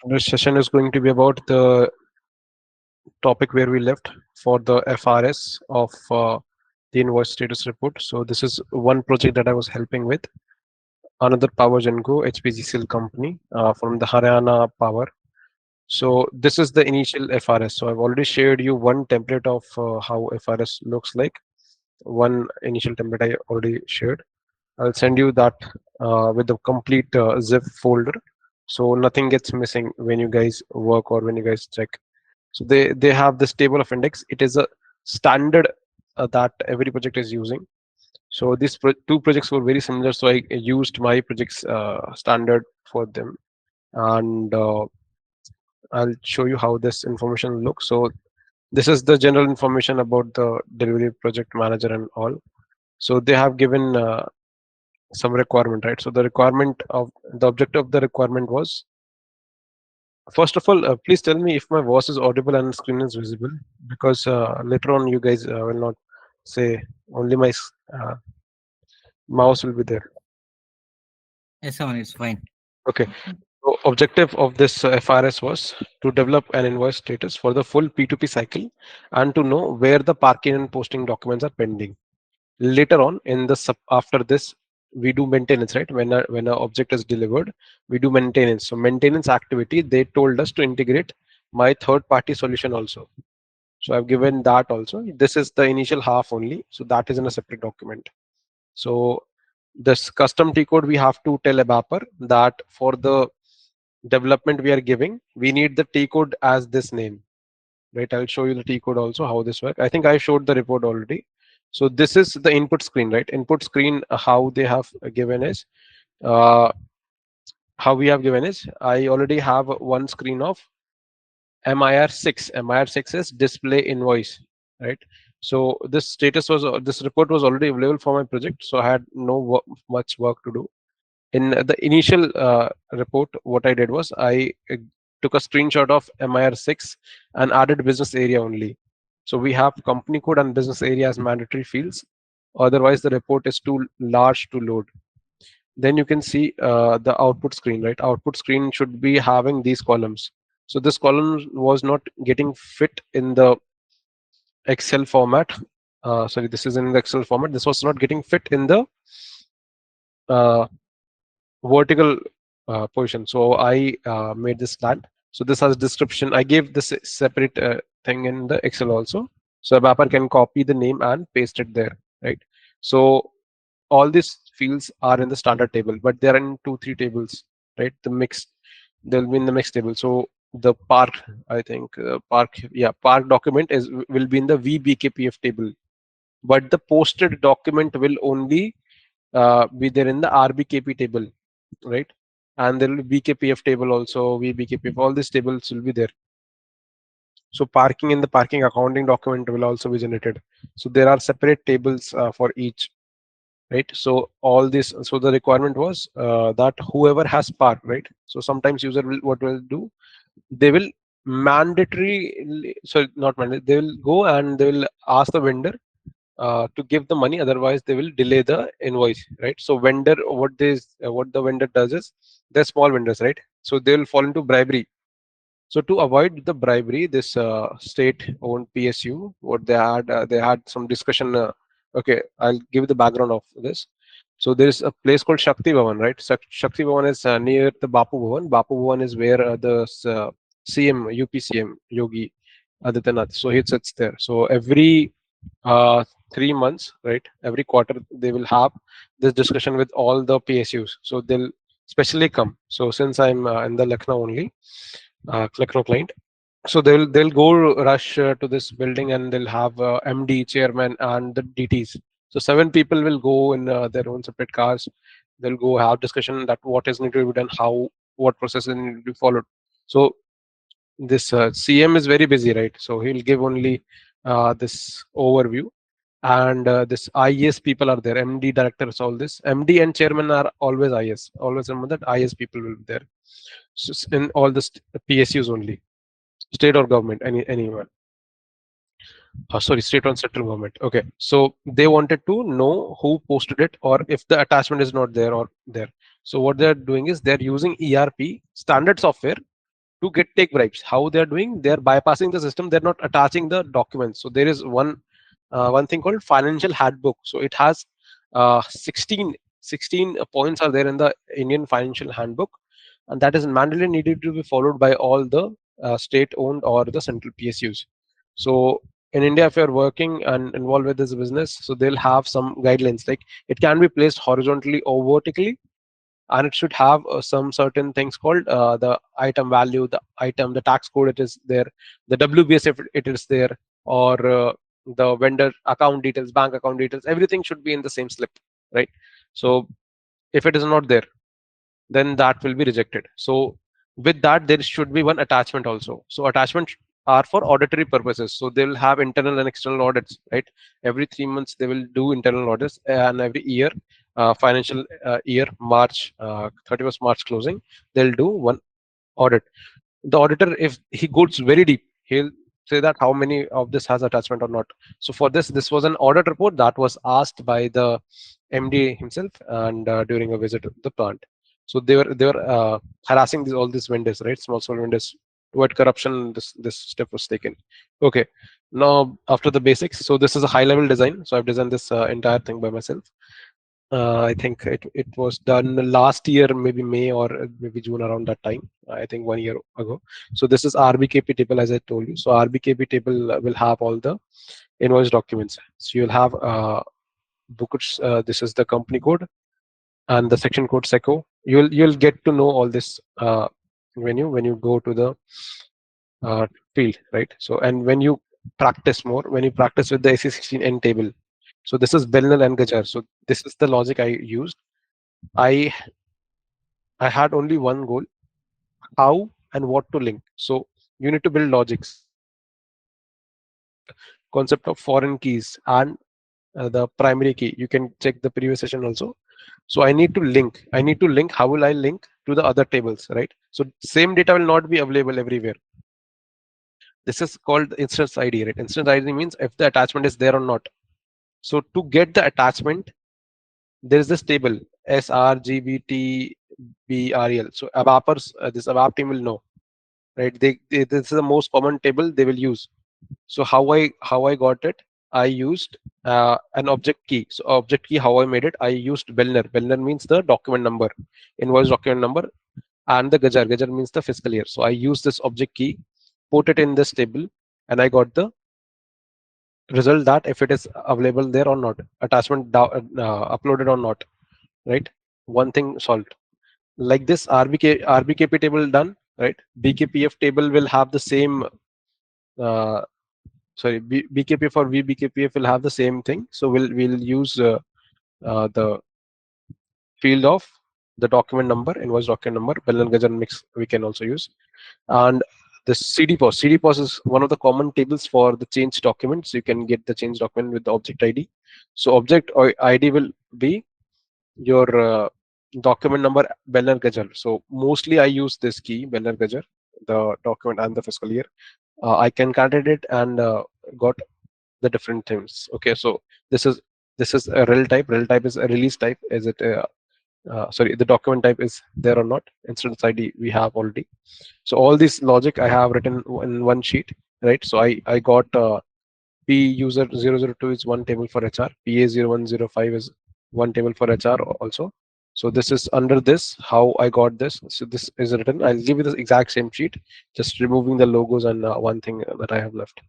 This session is going to be about the topic where we left for the FRS of the invoice status report. So this is one project that I was helping with. Another Power Genco HPGCL company from the Haryana Power. So this is the initial FRS. So I've already shared you one template of how FRS looks like. One initial template I already shared. I'll send you that with the complete zip folder, so nothing gets missing when you guys work or when you guys check. So they have this table of index. It is a standard that every project is using. So these two projects were very similar, so I used my project's standard for them, and I'll show you how this information looks. So this is the general information about the delivery project manager and all. So they have given some requirement, right? So the requirement of the objective of the requirement was, first of all, please tell me if my voice is audible and screen is visible, because later on you guys will not say only my mouse will be there. Yes, Aman, it's fine. Okay. So objective of this FRS was to develop an invoice status for the full P2P cycle and to know where the parking and posting documents are pending. Later on in the after this, we do maintenance, right? When a object is delivered, we do maintenance. So maintenance activity, they told us to integrate my third party solution also. So I've given that also. This is the initial half only, so that is in a separate document. So this custom T code, we have to tell ABAPer that for the development we are giving, we need the T code as this name, right? I'll show you the T code also, how this works. I think I showed the report already. So this is the input screen, right? Input screen, how they have given is, uh, how we have given is, I already have one screen of MIR6. MIR6 is display invoice, right? So this status was, this report was already available for my project, so I had no much work to do. In the initial report, what I did was I took a screenshot of MIR6 and added business area only. So we have company code and business area as mandatory fields. Otherwise, the report is too large to load. Then you can see the output screen, right? Output screen should be having these columns. So this column was not getting fit in the Excel format. Sorry, this is in the Excel format. This was not getting fit in the uh, vertical position. So I made this plan. So this has description. I gave this separate thing in the Excel also. So a mapper can copy the name and paste it there, right? So all these fields are in the standard table, but they're in 2-3 tables, right? The mixed, they'll be in the mixed table. So the park, I think park, yeah, park document is will be in the VBKPF table, but the posted document will only be there in the RBKP table, right? And there will be BKPF table also, VBKPF, all these tables will be there. So parking in the parking accounting document will also be generated. So there are separate tables for each, right? So all this, so the requirement was that whoever has park, right? So sometimes user will, what will do, they will mandatory, so not mandatory, they will go and they will ask the vendor to give the money, otherwise they will delay the invoice, right? So vendor, what the vendor does is, they're small vendors, right? So they will fall into bribery. So to avoid the bribery, this state-owned PSU, what they had some discussion. Okay, I'll give the background of this. So there is a place called Shakti Bhavan, right? Shakti Bhavan is near the Bapu Bhavan. Bapu Bhavan is where the CM, UP CM, Yogi Adityanath. So he sits there. So every 3 months, right? Every quarter they will have this discussion with all the PSUs. So they'll specially come. So since I'm in the Lucknow only, Lucknow client, so they'll go rush to this building and they'll have MD, chairman, and the DTs. So 7 people will go in their own separate cars. They'll go have discussion that what is needed to be done, how, what process need to be followed. So this CM is very busy, right? So he'll give only this overview, and this IS people are there, MD, directors, all this. MD and chairman are always IS. Always remember that IS people will be there. So in all the PSUs only, state or government, anywhere. Sorry, state or central government. Okay, so they wanted to know who posted it or if the attachment is not there or there. So what they're doing is they're using ERP standard software to get take bribes. How they are doing? They are bypassing the system. They're not attaching the documents. So there is one thing called financial handbook. So it has 16 points are there in the Indian financial handbook, and that is mandatory needed to be followed by all the state owned or the central PSUs. So in India, if you're working and involved with this business, so they'll have some guidelines, like it can be placed horizontally or vertically, and it should have some certain things called the item value, the item, the tax code, it is there, the WBS if it is there, or the vendor account details, bank account details, everything should be in the same slip, right? So if it is not there, then that will be rejected. So with that, there should be one attachment also. So attachments are for auditory purposes. So they will have internal and external audits, right? Every 3 months they will do internal audits, and every year, financial year March 31st March closing, they'll do one audit. The auditor, if he goes very deep, he'll say that how many of this has attachment or not. So for this was an audit report that was asked by the MD himself, and during a visit to the plant. So they were harassing all these vendors, right? Small vendors. To avoid corruption, this step was taken. Okay. Now after the basics, so this is a high level design. So I've designed this entire thing by myself. I think it was done last year, maybe May or maybe June, around that time. I think 1 year ago. So this is RBKP table, as I told you. So RBKP table will have all the invoice documents. So you'll have books. This is the company code and the section code SECO. You'll get to know all this when you go to the uh, field, right? So and when you practice with the AC16N table. So this is Bellner and Gajar. So this is the logic I used. I I had only one goal: how and what to link. So you need to build logics. Concept of foreign keys and the primary key. You can check the previous session also. So I need to link. I need to link. How will I link to the other tables, right? So same data will not be available everywhere. This is called instance ID, right? Instance ID means if the attachment is there or not. So to get the attachment, there is this table SRGBTBREL. So ABAPers, this ABAP team will know, right? This is the most common table they will use. So how I got it? I used an object key. So object key, how I made it? I used Bellner. Bellner means the document number, invoice document number, and the Gajar. Gajar means the fiscal year. So I used this object key, put it in this table, and I got the result that if it is available there or not, attachment uploaded or not, right? One thing solved. Like this RBKP table done, right? BKPF table will have the same. Uh, BKP for VBKPF will have the same thing. So we'll use the field of the document number, invoice document number, bill and gajan mix we can also use. And the CDPOS. CDPOS is one of the common tables for the change documents. You can get the change document with the object ID. So object or ID will be your document number, Beller Gajar. So mostly I use this key, Beller Gajar, the document and the fiscal year. I can candidate and got the different things. Okay, so this is this is a rel type. Rel type is a release type. Is it? Sorry, the document type is there or not? Instance ID we have already. So all this logic I have written in one sheet, right? So I got P user 002 is one table for HR. PA0105 is one table for HR also. So this is under this, how I got this. So this is written. I'll give you the exact same sheet, just removing the logos and one thing that I have left.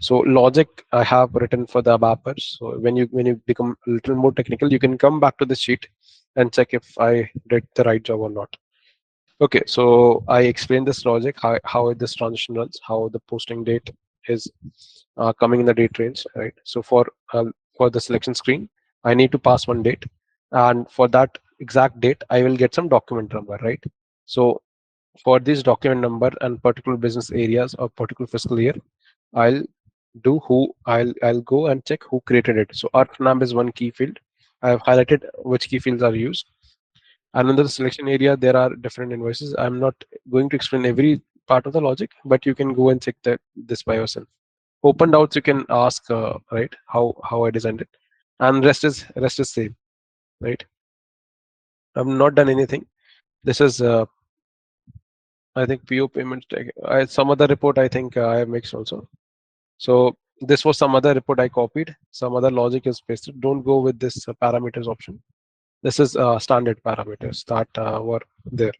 So logic I have written for the ABAPers. So when you become a little more technical, you can come back to the sheet and check if I did the right job or not. Okay, so I explained this logic, how this transition runs, how the posting date is coming in the date range, right? So for the selection screen, I need to pass one date, and for that exact date, I will get some document number, right? So for this document number and particular business areas or particular fiscal year, I'll I'll go and check who created it. So ARFNAM is one key field. I have highlighted which key fields are used. And under the selection area, there are different invoices. I'm not going to explain every part of the logic, but you can go and check this by yourself. Open doubts you can ask, right? How I designed it, and rest is same, right? I've not done anything. This is I think PO payment. Some other report I think I mixed also. So this was some other report I copied. Some other logic is pasted. Don't go with this parameters option. This is standard parameters that were there.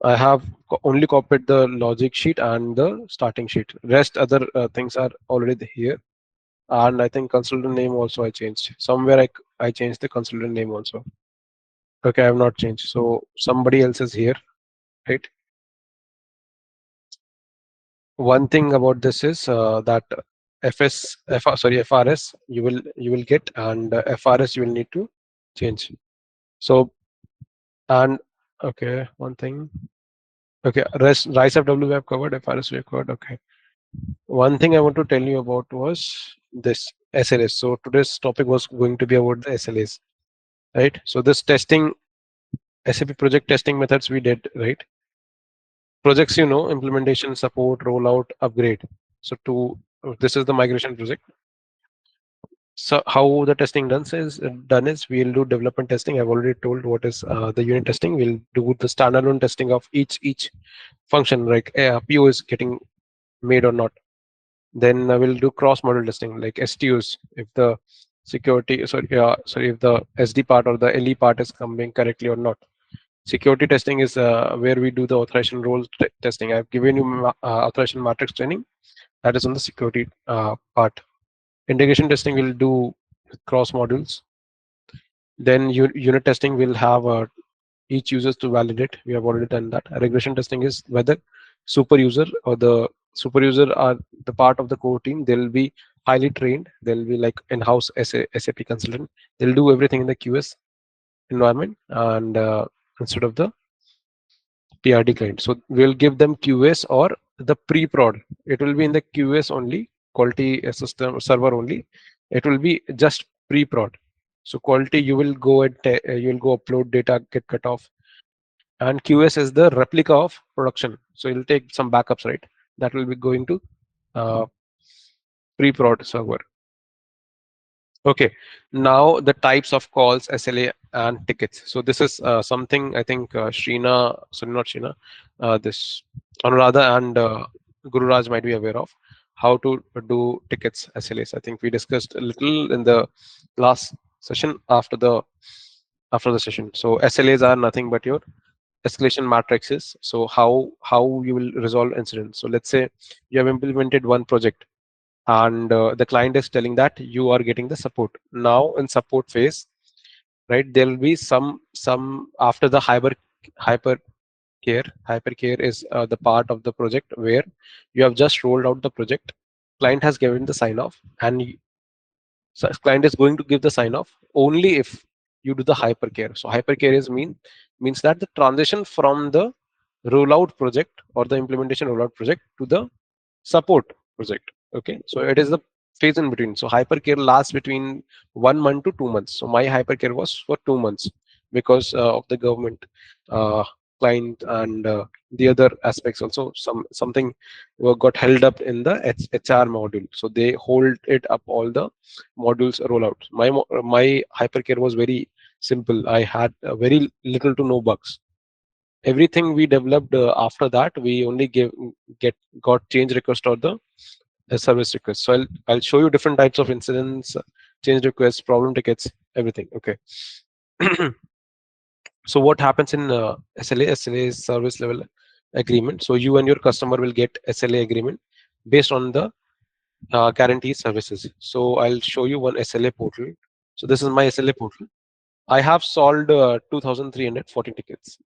I have only copied the logic sheet and the starting sheet. Rest other things are already here. And I think consultant name also I changed. Somewhere I changed the consultant name also. Okay, I have not changed. So somebody else is here, right? One thing about this is that FRS you will get, and FRS you will need to change. So and okay, one thing. Okay, rest rise of W we have covered, FRS we have covered. Okay. One thing I want to tell you about was this SLAs. So today's topic was going to be about the SLAs, right? So this testing SAP project testing methods we did, right? Projects, implementation, support, rollout, upgrade. So this is the migration project. So how the testing done is we'll do development testing. I've already told what is the unit testing. We'll do the standalone testing of each function, like PO is getting made or not. Then we'll do cross model testing like STUs if the if the SD part or the LE part is coming correctly or not. Security testing is where we do the authorization roles testing. I've given you authorization matrix training. That is on the security part. Integration testing will do cross modules. Then unit testing will have each users to validate. We have already done that. Regression testing is whether super user or the super user are the part of the core team. They'll be highly trained. They'll be like in-house SAP consultant. They'll do everything in the QS environment and instead of the PRD client. So we'll give them QS or the pre-prod. It will be in the QS only, quality system server only. It will be just pre-prod. So quality, you will go and you will go upload data, get cut off, and QS is the replica of production. So you'll take some backups, right? That will be going to uh, pre-prod server. Okay, now the types of calls, SLA and tickets. So this is something I think sorry, not Shrina, this Anuradha and Guru Raj might be aware of how to do tickets SLAs. I think we discussed a little in the last session after the session. So SLAs are nothing but your escalation matrices. So how you will resolve incidents. So let's say you have implemented one project and the client is telling that you are getting the support now in support phase, right? There will be some after the hypercare is the part of the project where you have just rolled out the project, client has given the sign off, and so client is going to give the sign off only if you do the hypercare. So hypercare means that the transition from the rollout project or the implementation rollout project to the support project. Okay, so it is the phase in between. So hypercare lasts between 1 month to 2 months. So my hypercare was for 2 months because of the government uh, client and the other aspects also. Something got held up in the HR module, so they hold it up all the modules rollout. My hypercare was very simple. I had very little to no bugs. Everything we developed after that, we only get got change request or the service request. So I'll show you different types of incidents, change requests, problem tickets, everything. Okay. So what happens in SLA? SLA is service level agreement. So you and your customer will get SLA agreement based on the guarantee services. So I'll show you one SLA portal. So this is my SLA portal. I have solved 2,340 tickets.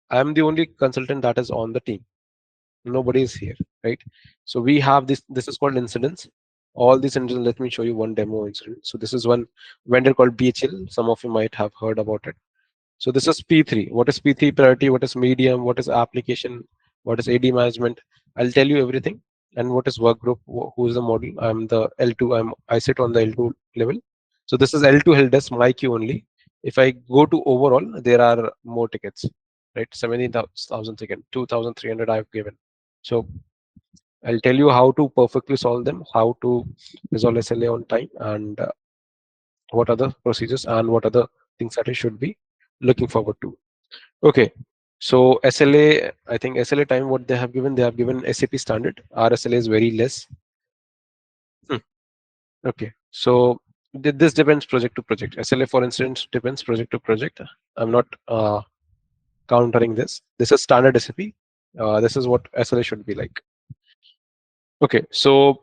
I'm the only consultant that is on the team. Nobody is here, right? So we have this is called incidents. All these incidents, let me show you one demo incident. So this is one vendor called BHL. Some of you might have heard about it. So this is P3. What is P3 priority? What is medium? What is application? What is AD management? I'll tell you everything. And what is work group? Who is the model? I'm the L2. I sit on the L2 level. So this is L2 help desk, my queue only. If I go to overall, there are more tickets, right? 17,000 tickets, 2,300 I've given. So I'll tell you how to perfectly solve them, how to resolve SLA on time, and what are the procedures and what are the things that I should be looking forward to. Okay, So SLA, I think SLA time, what they have given SAP standard. Our SLA is very less. Hmm. Okay, so this depends project to project. SLA, for instance, depends project to project. I'm not countering this. This is standard SAP. This is what SLA should be like. Okay, so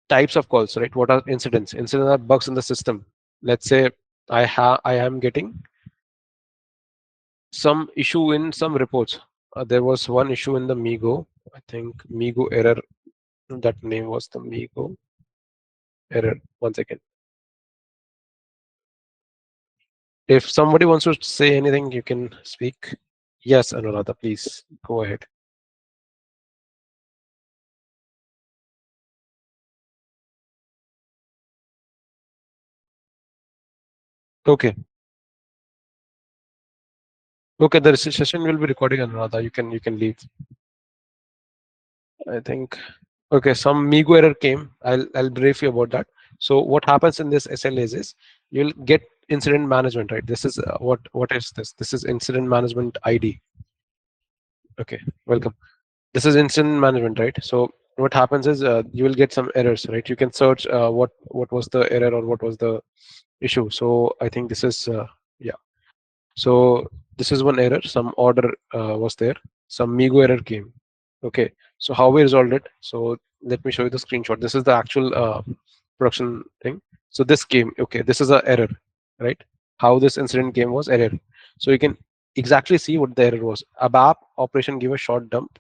types of calls, right? What are incidents? Incidents are bugs in the system. Let's say I am getting some issue in some reports. There was one issue in the Migo. I think Migo error. That name was the Migo error. One second. If somebody wants to say anything, you can speak. Yes, Anuradha, please go ahead. Okay. Okay, the session will be recording, Anuradha. You can leave. I think. Okay, some Migo error came. I'll brief you about that. So what happens in this SLAs is you'll get incident management, right? This is what is this? This is incident management ID. Okay, welcome. This is incident management, right? So what happens is you will get some errors, right? You can search what was the error or what was the issue. So I think this is yeah. So this is one error. Some order was there. Some Migo error came. Okay. So how we resolved it? So let me show you the screenshot. This is the actual production thing. So this came. Okay. This is a error, right? How this incident came was error. So you can exactly see what the error was. ABAP operation give a short dump,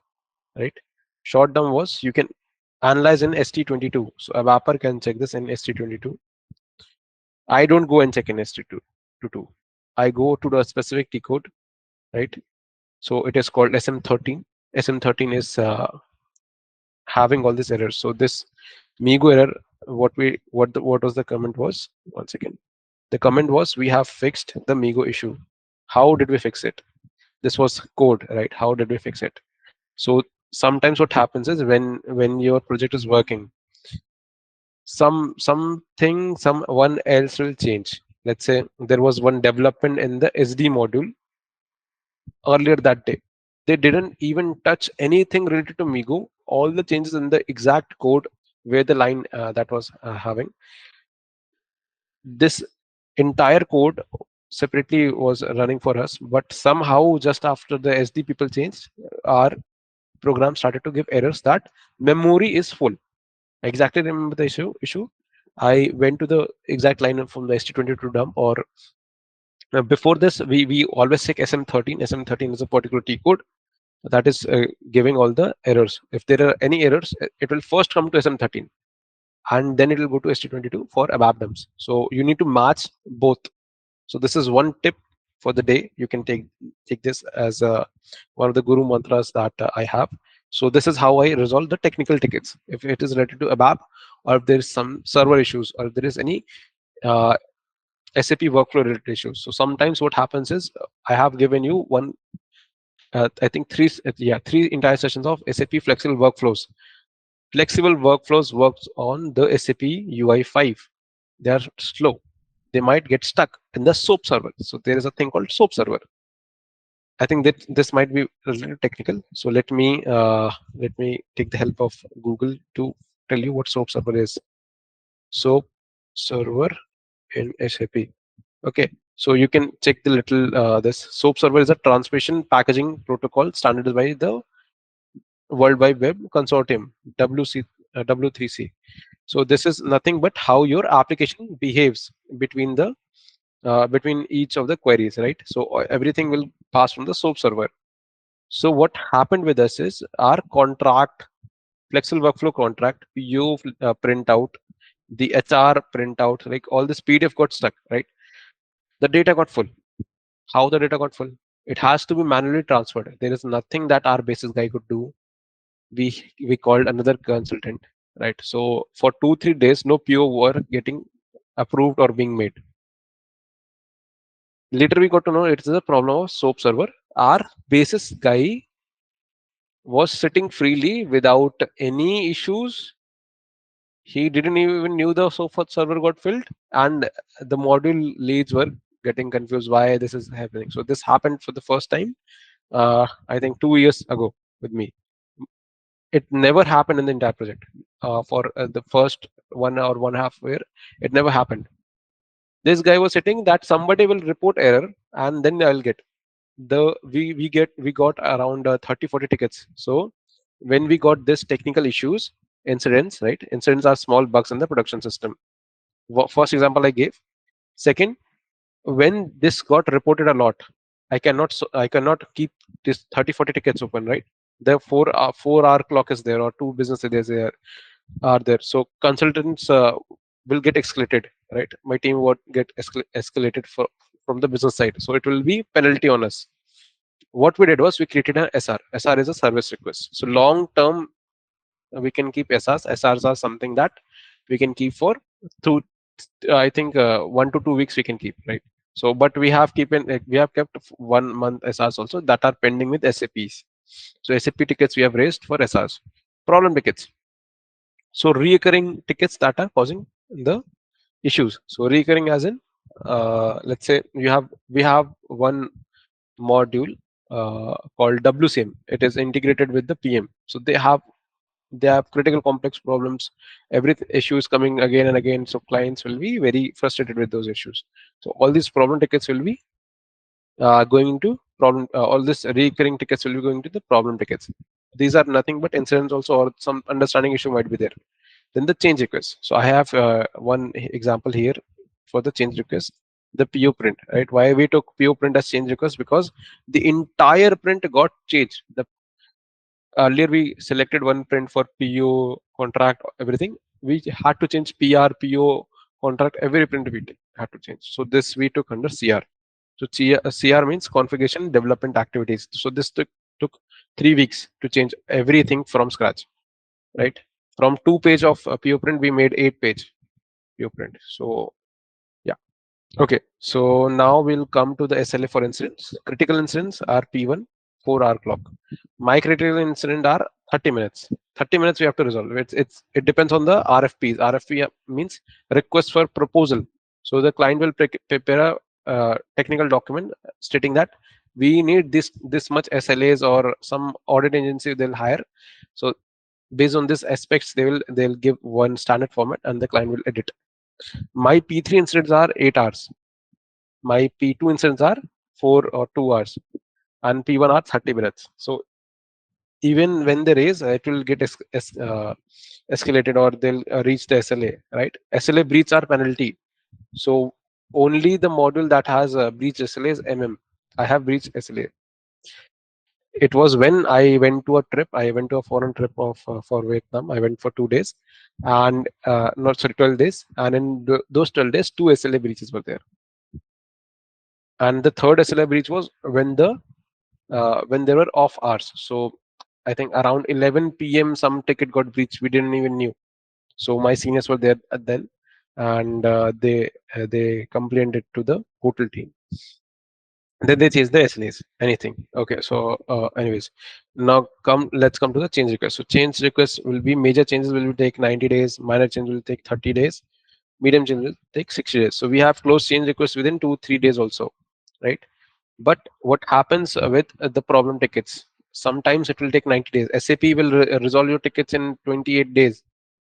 right? Short dump was you can analyze in ST22. So ABAPer can check this in ST22. I don't go and check in ST22. I go to the specific T code, right? So it is called SM13. SM13 is having all these errors. So this Migo error, what was the comment was? One second. The comment was we have fixed the Migo issue. How did we fix it? This was code, right? How did we fix it? So sometimes what happens is when your project is working, someone else will change. Let's say there was one development in the SD module earlier that day. They didn't even touch anything related to Migo. All the changes in the exact code where the line that was having this entire code separately was running for us. But somehow, just after the SD people changed, our program started to give errors that memory is full. I exactly remember the issue. I went to the exact line from the ST22 dump, or before this, we always check SM13. SM13 is a particular T code that is giving all the errors. If there are any errors, it will first come to SM13 and then it will go to ST22 for ABAP dumps. So you need to match both. So this is one tip for the day. You can take this as one of the guru mantras that I have. So this is how I resolve the technical tickets. If it is related to ABAP, or if there is some server issues, or if there is any uh, SAP workflow related issues. So sometimes what happens is I have given you one, I think three entire sessions of SAP flexible workflows. Flexible workflows works on the SAP UI5. They are slow. They might get stuck in the SOAP server. So there is a thing called SOAP server. I think that this might be a little technical. So let me take the help of Google to tell you what SOAP server is. SOAP server in SAP. Okay, so you can check the little this SOAP server is a transmission packaging protocol standardized by the World Wide Web Consortium W3C. So this is nothing but how your application behaves between each of the queries, right? So everything will pass from the SOAP server. So what happened with us is our contract, flexible workflow contract, you print out, the HR print out, like all this PDF got stuck, right? The data got full. How the data got full? It has to be manually transferred. There is nothing that our basis guy could do. We called another consultant, right? So for 2 3 days, no PO were getting approved or being made. Later we got to know it's a problem of SOAP server. Our basis guy was sitting freely without any issues. He didn't even knew the SOAP server got filled, and the module leads were getting confused why this is happening. So this happened for the first time. I think 2 years ago with me. It never happened in the entire project. For the first 1 or 1.5 year, it never happened. This guy was sitting that somebody will report error, and then I'll get the we got around 30-40 tickets. So when we got this technical issues, incidents, right? Incidents are small bugs in the production system. First example I gave. Second, when this got reported a lot, I cannot keep this 30-40 tickets open, right? The 4 hour clock is there, or two business days there are there. So consultants will get escalated, right? My team would get escalated from the business side, so it will be penalty on us. What we did was we created an SR is a service request. So long term, we can keep SRs are something that we can keep for two, I think 1 to 2 weeks we can keep, right? So but we have kept 1 month SRs also that are pending with SAPs. So SAP tickets we have raised for SRs. Problem tickets, so recurring tickets that are causing the issues. So recurring as in, let's say we have one module called WCM. It is integrated with the PM. So they have critical complex problems. Every issue is coming again and again. So clients will be very frustrated with those issues. So all these problem tickets will be going into problem. All this recurring tickets will be going to the problem tickets. These are nothing but incidents also, or some understanding issue might be there. Then the change request. So I have one example here for the change request, the PO print, right? Why we took PO print as change request? Because the entire print got changed. The earlier we selected one print for PO, contract, everything. We had to change PR, PO, contract, every print had to change. So this we took under CR. So CR means configuration development activities. So this took 3 weeks to change everything from scratch, right? From 2 page of PO print, we made 8 page PO print. So yeah. Okay, so now we'll come to the SLA for incidents. Critical incidents are P1, 4 hour clock. My critical incident are 30 minutes. 30 minutes we have to resolve. It depends on the RFPs. RFP means request for proposal. So the client will prepare a technical document stating that we need this much SLAs, or some audit agency they'll hire. So based on this aspects, they'll give one standard format, and the client will edit. My P3 incidents are 8 hours. My P2 incidents are 4 or 2 hours, and P1 are 30 minutes. So even when they raise, it will get escalated, or they'll reach the SLA, right? SLA breach are penalty. So only the module that has breach SLA is I have breached SLA. It was when I went to a trip. I went to a foreign trip of for Vietnam. I went for 2 days, and not sorry 12 days. And in those 12 days, two SLA breaches were there. And the third SLA breach was when they were off hours. So I think around 11 p.m. some ticket got breached. We didn't even knew. So my seniors were there then, and they complained it to the hotel team. Then they change the SLAs. Anything. Okay. So anyways, now let's come to the change request. So change request will be, major changes will take 90 days. Minor change will take 30 days. Medium change will take 60 days. So we have closed change requests within 2-3 days also, right? But what happens with the problem tickets? Sometimes it will take 90 days. SAP will resolve your tickets in 28 days.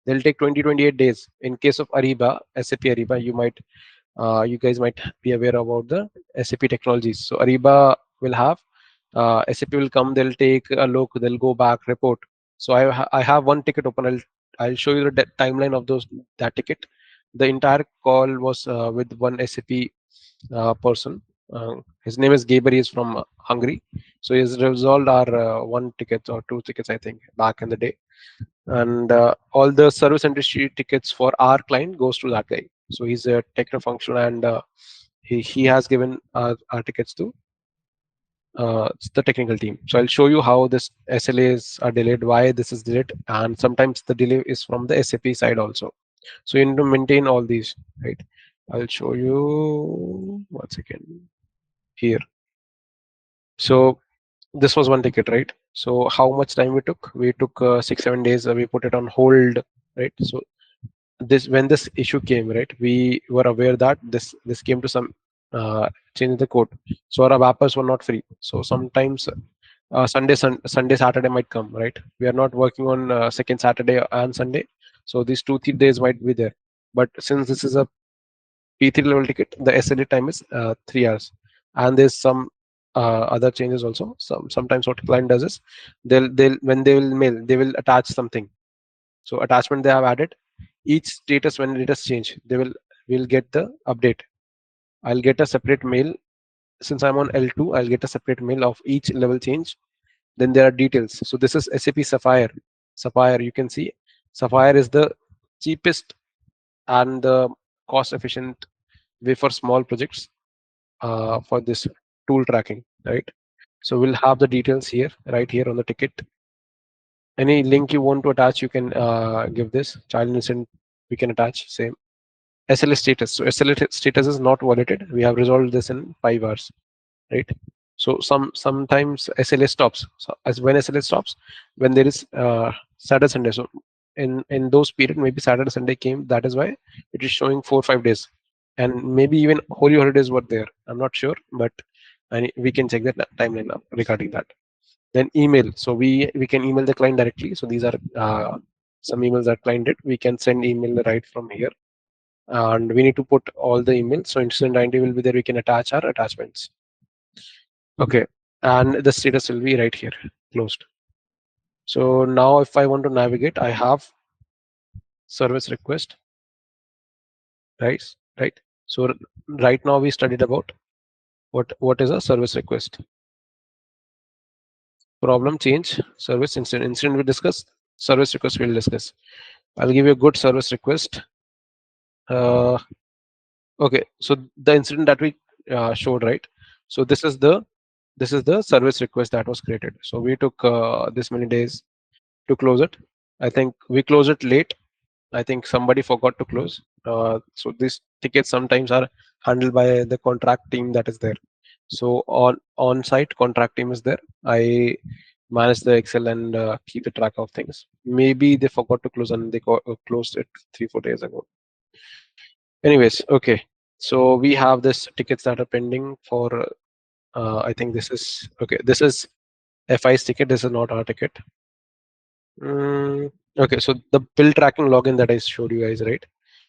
They'll take 20-28 days. In case of Ariba, SAP Ariba, you guys might be aware about the SAP technologies. So Ariba will have SAP will come. They'll take a look. They'll go back, report. So I have one ticket open. I'll show you the timeline of that ticket. The entire call was with one SAP person. His name is Gaber. He's from Hungary. So he's resolved our one ticket or two tickets, I think, back in the day. And all the service industry tickets for our client goes to that guy. So he's a techno functional, and he has given our tickets to the technical team. So I'll show you how this SLAs are delayed, why this is delayed, and sometimes the delay is from the SAP side also. So you need to maintain all these, right? I'll show you 1 second here. So this was one ticket, right? So how much time we took? We took 6-7 days. We put it on hold, right? So this when this issue came, right, we were aware that this came to some uh, changing the code. So our ABAPers were not free. So sometimes Sunday, Saturday might come, right? We are not working on second Saturday and Sunday. So these 2 3 days might be there. But since this is a P3 level ticket, the SLA time is 3 hours. And there's some other changes also. Sometimes what client does is they'll when they will mail, they will attach something. So attachment they have added, each status when it has changed, they will get the update. I'll get a separate mail. Since I'm on L2, I'll get a separate mail of each level change. Then there are details. So this is SAP Sapphire. Sapphire, you can see Sapphire is the cheapest and the cost efficient way for small projects for this tool tracking, right? So we'll have the details here, right here on the ticket. Any link you want to attach, you can give this child innocent. We can attach same SLA status. So SLA status is not validated. We have resolved this in 5 hours, right? So sometimes SLA stops. So as when SLA stops, when there is Saturday Sunday. So in those period, maybe Saturday Sunday came. That is why it is showing 4 5 days, and maybe even holy holidays were there. I'm not sure, but we can check that timeline now regarding that. Then email. So we can email the client directly. So these are some emails that client did. We can send email right from here, and we need to put all the emails. So incident ID will be there. We can attach our attachments. Okay, and the status will be right here, closed. So now if I want to navigate, I have service request, right? Right. So right now we studied about what is a service request, problem change, service incident. Incident we discuss, service request we'll discuss. I'll give you a good service request. Uh, okay, so the incident that we showed, right? So this is the service request that was created. So we took this many days to close it. I think we closed it late. I think somebody forgot to close. So these tickets sometimes are handled by the contract team that is there. So on site contract team is there. I manage the Excel and keep the track of things. Maybe they forgot to close and they closed it 3 4 days ago. Anyways, okay. So we have this tickets that are pending for. I think this is okay. This is FI's ticket. This is not our ticket. Okay, so the bill tracking login that I showed you guys, right?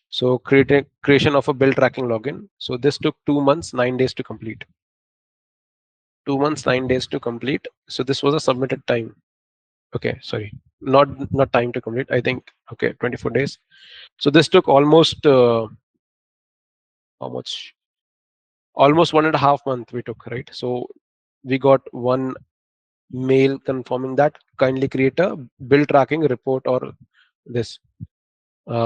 So creation of a bill tracking login. So this took 2 months, 9 days to complete. 2 months, 9 days to complete. So this was a submitted time. Okay, sorry, not time to complete. I think okay, 24 days. So this took almost how much? Almost 1.5 month we took, right? So we got one mail confirming that kindly create a bill tracking report or this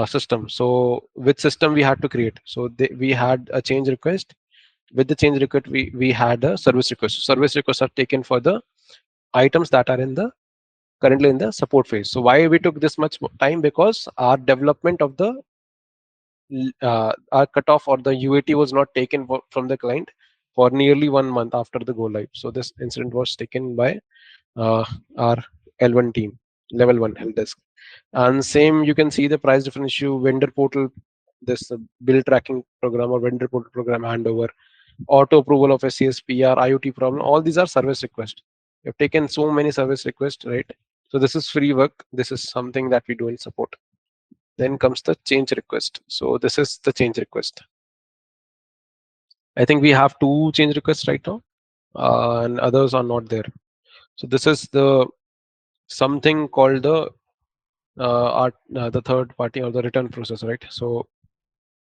system. So which system we had to create? So we had a change request. With the change request, we had a service request. Service requests are taken for the items that are in the currently in the support phase. So why we took this much time? Because our development of the our cutoff or the UAT was not taken from the client for nearly 1 month after the go live. So this incident was taken by uh, our L1 team, level one help desk. And same, you can see the price difference issue, vendor portal, this bill tracking program or vendor portal program handover, auto approval of SCS, PR, IoT problem. All these are service requests. We've taken so many service requests, right? So this is free work. This is something that we do in support. Then comes the change request. So this is the change request. I think we have 2 change requests right now, and others are not there. So this is the something called the third party or the return process, right? So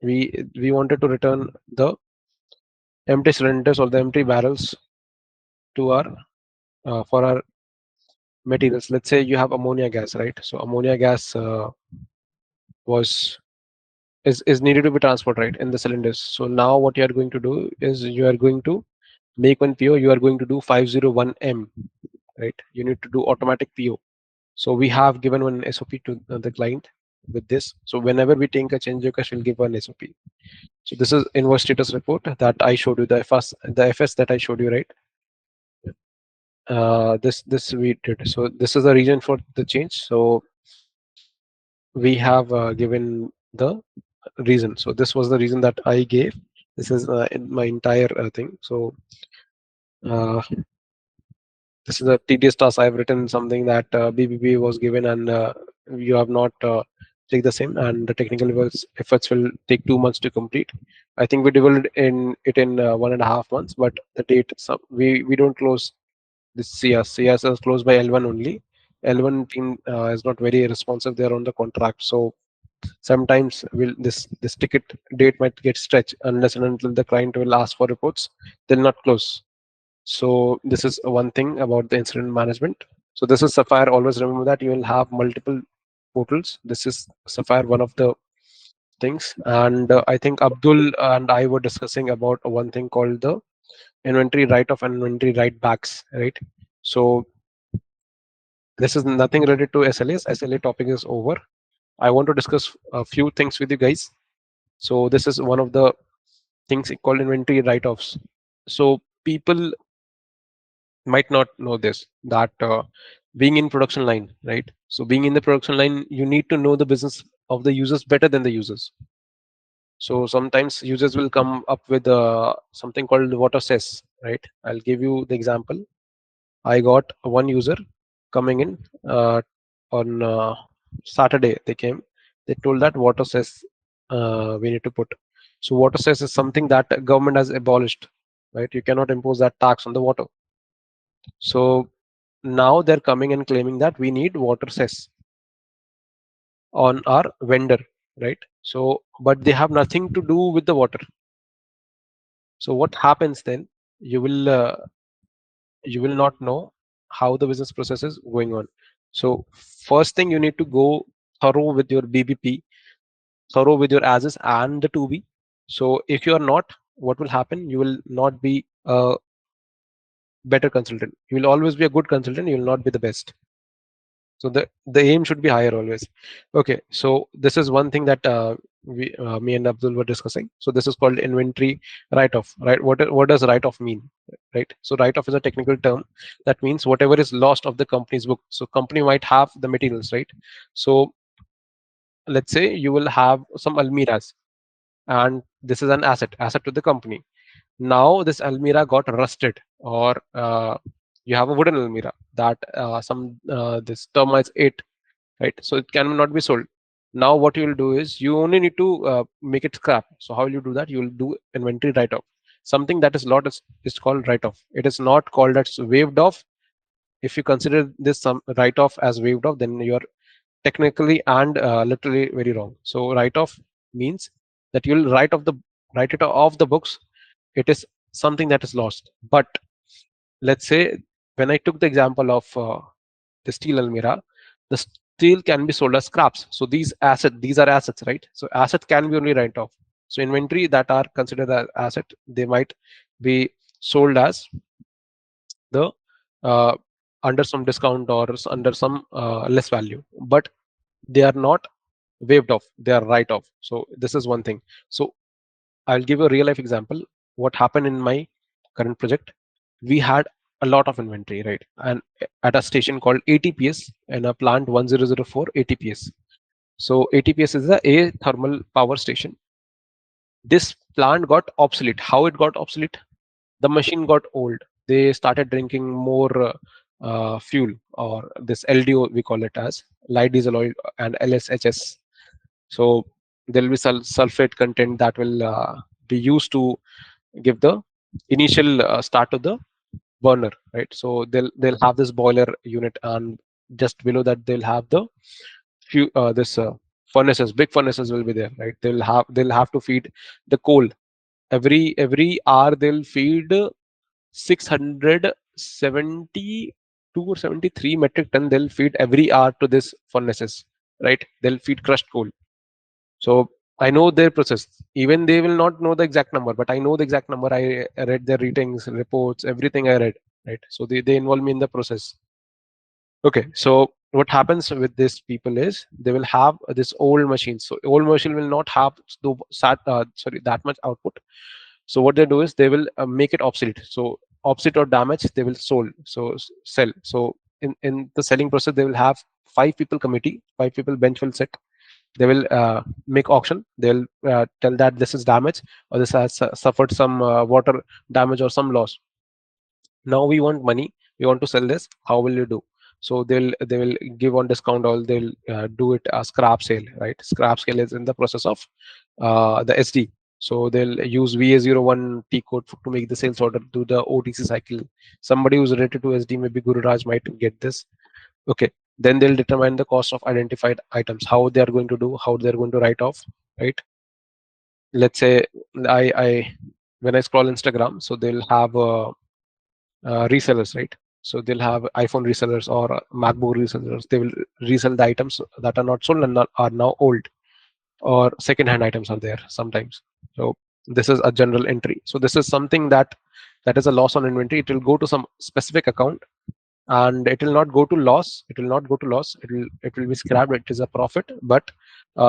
we wanted to return the empty cylinders or the empty barrels to our for our materials. Let's say you have ammonia gas, right? So ammonia gas was is needed to be transported, right, in the cylinders. So now what you are going to do is you are going to make one PO. You are going to do 501M, right? You need to do automatic PO. So we have given one SOP to the client with this. So whenever we take a change request, we'll give one SOP. So this is invoice status report that I showed you, the FS that I showed you, right? This we did. So this is the reason for the change. So we have given the reason. So this was the reason that I gave. This is in my entire thing. So uh, this is a tedious task. I've written something that BBB was given, and you have not checked the same, and the technical efforts will take 2 months to complete. I think we developed in it in 1.5 months, but the date, we don't close this CS. CS is closed by L1 only. L1 team is not very responsive. They're on the contract, so sometimes will this ticket date might get stretched unless and until the client will ask for reports. They'll not close. So this is one thing about the incident management. So this is Sapphire. Always remember that you will have multiple portals. This is Sapphire, one of the things. And I think Abdul and I were discussing about one thing called the inventory write-off and inventory write-backs, right? So this is nothing related to SLAs. SLA topic is over. I want to discuss a few things with you guys. So this is one of the things called inventory write-offs. So people might not know this, that being in production line, right? So being in the production line, you need to know the business of the users better than the users. So sometimes users will come up with something called water cess, right? I'll give you the example. I got one user coming in on Saturday. They came, they told that water cess we need to put. So water cess is something that government has abolished, right? You cannot impose that tax on the water. So now they're coming and claiming that we need water cess on our vendor, right? So but they have nothing to do with the water. So what happens then? You will uh, you will not know how the business process is going on. So first thing, you need to go thorough with your BBP, thorough with your as and the to be. So if you are not, what will happen? You will not be a better consultant. You will always be a good consultant. You will not be the best. So the aim should be higher always. Okay, so this is one thing that me and Abdul were discussing. So this is called inventory write-off, right? What does write-off mean, right? So write-off is a technical term that means whatever is lost of the company's book. So company might have the materials, right? So let's say you will have some almiras, and this is an asset to the company. Now this almira got rusted, or you have a wooden almira that some this termites ate, right? So it cannot be sold. Now what you will do is you only need to make it scrap. So how will you do that? You will do inventory write-off. Something that is lot is called write-off. It is not called as waived off. If you consider this some write-off as waived off, then you're technically and literally very wrong. So write-off means that you'll write it off the books. It is something that is lost. But let's say, when I took the example of the steel almira, the steel can be sold as scraps. So these are assets, right? So asset can be only write off. So inventory that are considered as asset, they might be sold as the uh, under some discount or under some less value, but they are not waived off, they are write off. So this is one thing. So I'll give a real life example. What happened in my current project? We had a lot of inventory, right? And at a station called ATPS in a plant 1004 ATPS. So ATPS is a thermal power station. This plant got obsolete. How it got obsolete? The machine got old. They started drinking more fuel, or this LDO we call it as light diesel oil, and LSHS. So there will be sulfate content that will be used to give the initial start to the burner, right? So they'll have this boiler unit, and just below that they'll have the few this furnaces, big furnaces will be there, right? They'll have to feed the coal every hour. They'll feed 672 or 73 metric ton. They'll feed every hour to this furnaces, right? They'll feed crushed coal. So I know their process. Even they will not know the exact number, but I know the exact number. I read their ratings, reports, everything I read, right? So they involve me in the process. Okay, so what happens with these people is they will have this old machine. So old machine will not have that much output. So what they do is they will make it obsolete. So obsolete or damaged, they will sell. So in the selling process, they will have five people committee, five people bench will sit. They will make auction. They'll tell that this is damage, or this has suffered some water damage or some loss. Now we want money, we want to sell this, how will you do? So they will give on discount, or they'll do it as scrap sale, right? Scrap sale is in the process of the SD. So they'll use VA01 T code to make the sales order to the OTC cycle. Somebody who's related to SD, maybe Guru Raj, might get this. Okay, then they'll determine the cost of identified items, how they are going to do, how they're going to write off, right? Let's say I when I scroll Instagram, so they'll have resellers, right? So they'll have iPhone resellers or MacBook resellers. They will resell the items that are not sold and are now old, or second-hand items are there sometimes. So this is a general entry. So this is something that is a loss on inventory. It will go to some specific account, and it will not go to loss. It will not go to loss. It will be scrapped. It is a profit, but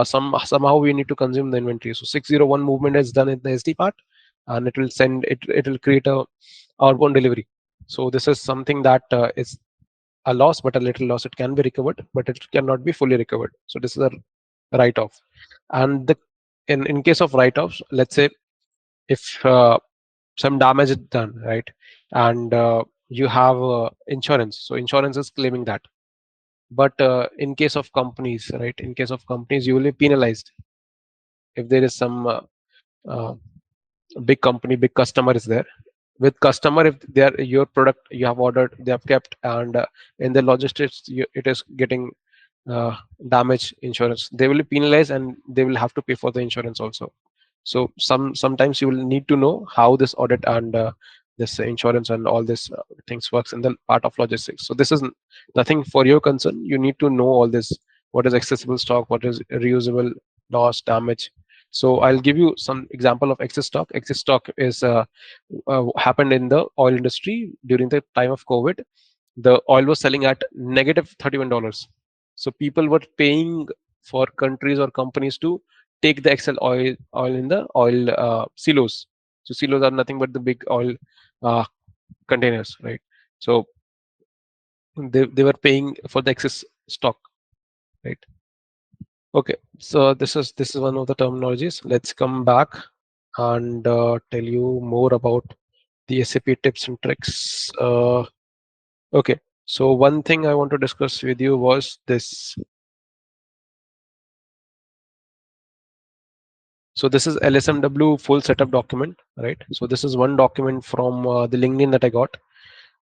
somehow we need to consume the inventory. So 601 movement is done in the SD part, and it will send it. It will create a outbound delivery. So this is something that is a loss, but a little loss. It can be recovered, but it cannot be fully recovered. So this is a write-off. And the in case of write-offs, let's say if some damage is done, right, and you have insurance, so insurance is claiming that. But in case of companies, right, in case of companies, you will be penalized if there is some uh, big company, big customer is there. With customer, if they are your product you have ordered, they have kept, and in the logistics it is getting damage insurance, they will be penalized, and they will have to pay for the insurance also. So sometimes you will need to know how this audit and this insurance and all this things works in the part of logistics. So this is nothing for your concern. You need to know all this: what is accessible stock, what is reusable, loss, damage. So I'll give you some example of excess stock. Excess stock is happened in the oil industry during the time of COVID. The oil was selling at negative $31. So people were paying for countries or companies to take the excel oil in the oil silos. So silos are nothing but the big oil uh, containers, right? So they were paying for the excess stock, right? Okay, so this is one of the terminologies. Let's come back and tell you more about the SAP tips and tricks. Okay, so one thing I want to discuss with you was this. So this is LSMW full setup document, right? So this is one document from the LinkedIn that I got.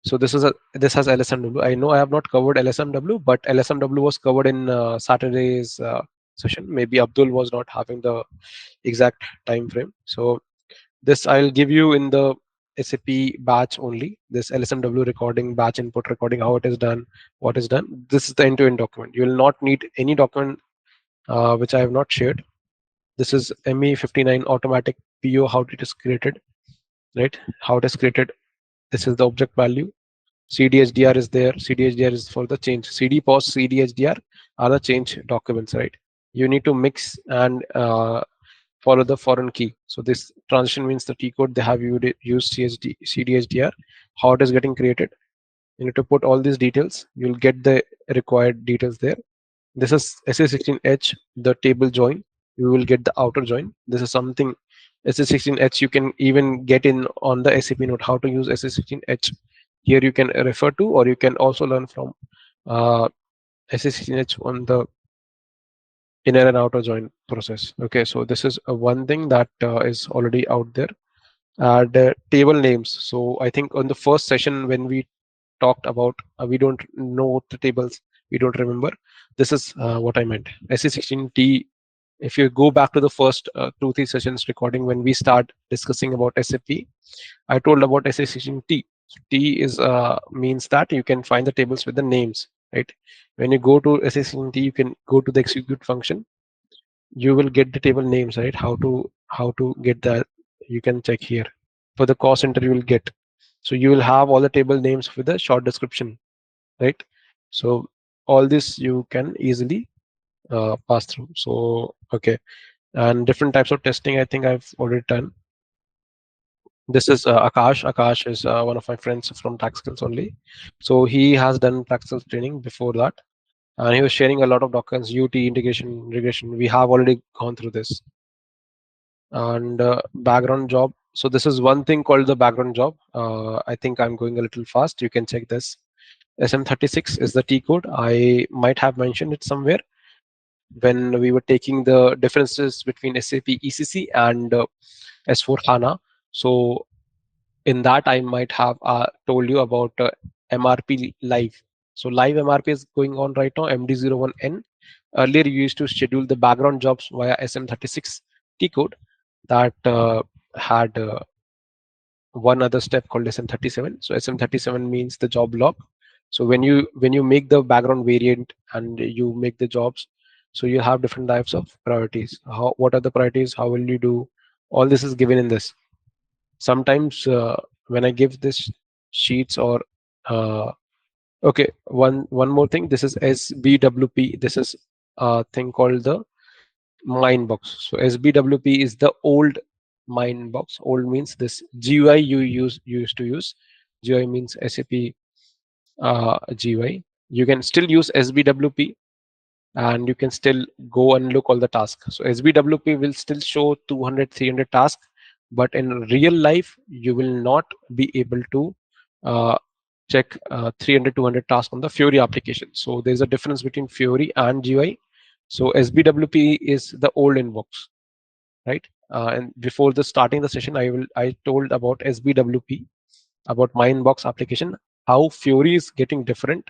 So this has LSMW. I know I have not covered LSMW, but LSMW was covered in Saturday's session. Maybe Abdul was not having the exact time frame. So this I'll give you in the SAP batch only. This LSMW recording, batch input recording, how it is done, what is done. This is the end-to-end document. You will not need any document which I have not shared. This is ME59 automatic PO, how it is created, right? How it is created. This is the object value. CDHDR is there. CDHDR is for the change. CD pos, CDHDR are the change documents, right? You need to mix and follow the foreign key. So this transition means the T code they have used CDHDR, how it is getting created. You need to put all these details. You'll get the required details there. This is SA16H, the table join. You will get the outer join. This is something SA16H you can even get in on the SAP note how to use SA16H. Here you can refer to, or you can also learn from SA16H on the inner and outer join process. Okay, so this is one thing that is already out there. The table names. So I think on the first session when we talked about we don't know the tables, we don't remember. This is what I meant. SE16T. If you go back to the first 2-3 sessions recording when we start discussing about SAP, I told about SE16T. T is means that you can find the tables with the names, right? When you go to SE16T, you can go to the execute function. You will get the table names, right? How to get that? You can check here. For the cost center, you will get. So you will have all the table names with a short description, right? So all this you can easily pass through. So okay, and different types of testing I think I've already done. This is Akash. Akash is one of my friends from tax skills only. So he has done tax skills training before that, and he was sharing a lot of documents, UT integration, regression. We have already gone through this. And background job. So this is one thing called the background job. I think I'm going a little fast. You can check this. SM36 is the T code. I might have mentioned it somewhere when we were taking the differences between SAP ECC and S4 HANA. So in that, I might have told you about MRP live. So live MRP is going on right now, MD01N. Earlier, you used to schedule the background jobs via SM36 T code that had one other step called SM37. So SM37 means the job log. So when you make the background variant and you make the jobs, so you have different types of priorities. What are the priorities? How will you do? All this is given in this. Sometimes when I give this sheets or okay, one more thing. This is SBWP. This is a thing called the mine box. So SBWP is the old mine box. Old means this GUI you used to use. GUI means SAP GUI. You can still use SBWP and you can still go and look all the tasks. So SBWP will still show 200, 300 tasks, but in real life, you will not be able to uh, check 300, 200 tasks on the Fiori application. So there's a difference between Fiori and GUI. So SBWP is the old inbox, right? And before the starting the session, I told about SBWP, about my inbox application, how Fiori is getting different,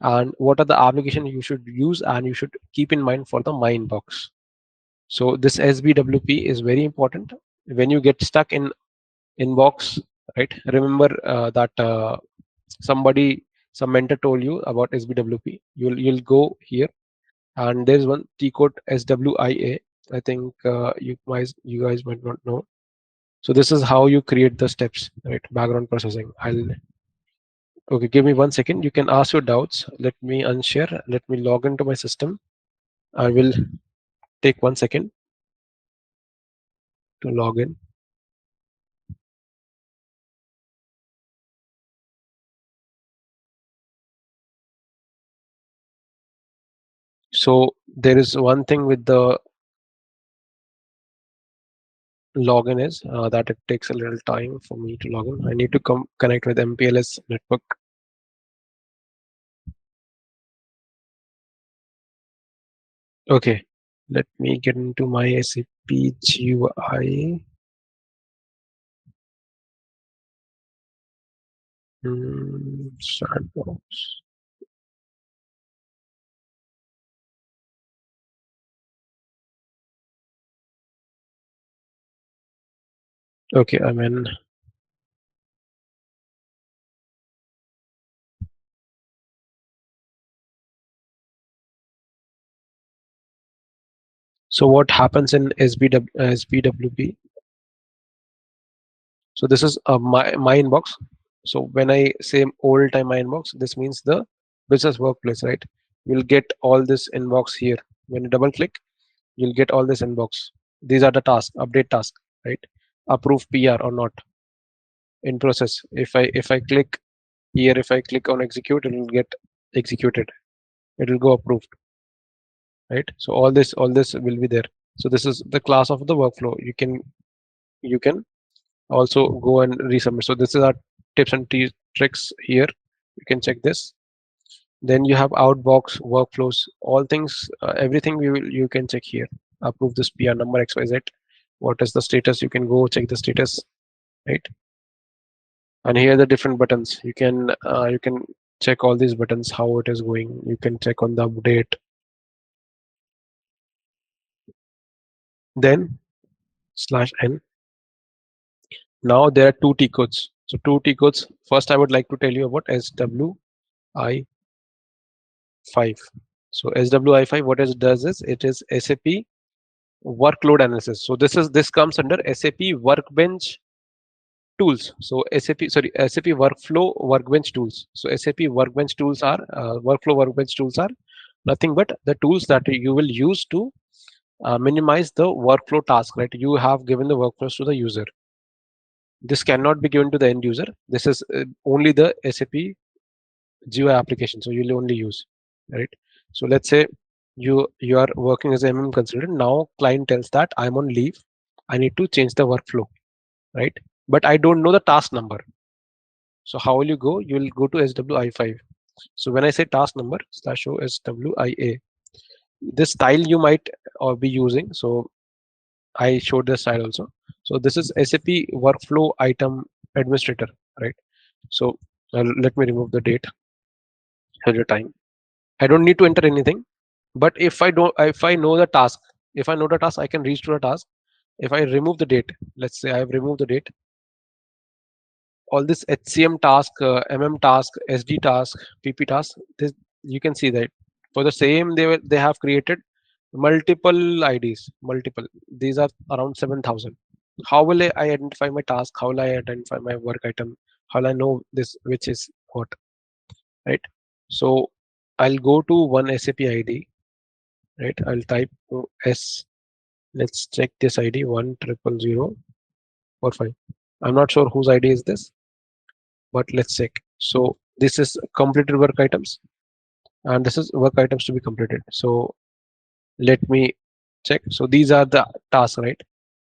and what are the application you should use and you should keep in mind for the my inbox. So this SBWP is very important. When you get stuck in inbox, right? Remember that some mentor told you about SBWP. You'll go here, and there's one T code SWIA. I think you guys might not know. So this is how you create the steps, right? Background processing. I'll Okay, give me 1 second. You can ask your doubts. Let me unshare. Let me log into my system. I will take 1 second to log in. So there is one thing with the login is that it takes a little time for me to log in. I need to connect with MPLS network. Okay, let me get into my SAP GUI. Sandbox. Okay, I'm in. So what happens in SBWP? So this is my inbox. So when I say old time my inbox, this means the business workplace, right? You'll get all this inbox here. When you double click, you'll get all this inbox. These are the tasks, update task, right? Approve PR or not in process. If I click here, if I click on execute, it will get executed. It will go approved, right? So all this will be there. So this is the class of the workflow. You can also go and resubmit. So this is our tips and tricks here. You can check this. Then you have outbox workflows, all things, everything you can check here. Approve this PR number XYZ. What is the status? You can go check the status, right? And here are the different buttons. You can check all these buttons how it is going. You can check on the update. Then /n. Now there are two T codes. So two T codes. First, I would like to tell you about SWI5. So SWI5, what it does is it is SAP workload analysis. So this comes under SAP Workbench tools. So SAP Workflow Workbench tools. So SAP Workbench tools are Workflow Workbench tools are nothing but the tools that you will use to minimize the workflow task. Right? You have given the workflows to the user. This cannot be given to the end user. This is only the SAP GUI application. So you'll only use, right? So let's say you are working as a MM consultant. Now client tells that I'm on leave. I need to change the workflow, right? But I don't know the task number. So how will you go? You will go to SWI5. So when I say task number slash show SWIA, this style you might be using. So I showed the style also. So this is SAP workflow item administrator, right? So let me remove the date at the time. I don't need to enter anything. But if I know the task, if I know the task, I can reach to the task. If I remove the date, let's say I have removed the date, all this HCM task, MM task, SD task, PP task, this you can see that for the same they have created multiple IDs, multiple. These are around 7,000. How will I identify my task? How will I identify my work item? How will I know this which is what, right? So I'll go to one SAP ID, right? I'll type S. Let's check this ID 1000045. I'm not sure whose ID is this, but let's check. So this is completed work items, and this is work items to be completed. So let me check. So these are the tasks, right?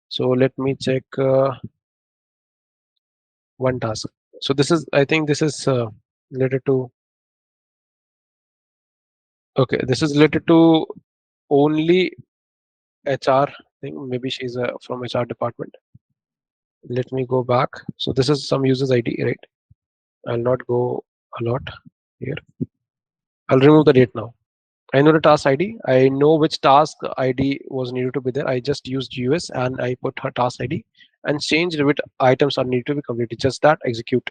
So let me check one task. So this is, I think this is related to, okay, this is related to only HR thing. Maybe she's from HR department. Let me go back. So this is some users ID, right? I'll not go a lot here. I'll remove the date now. I know the task ID. I know which task ID was needed to be there. I just used US and I put her task ID and changed which items are needed to be completed. Just that execute.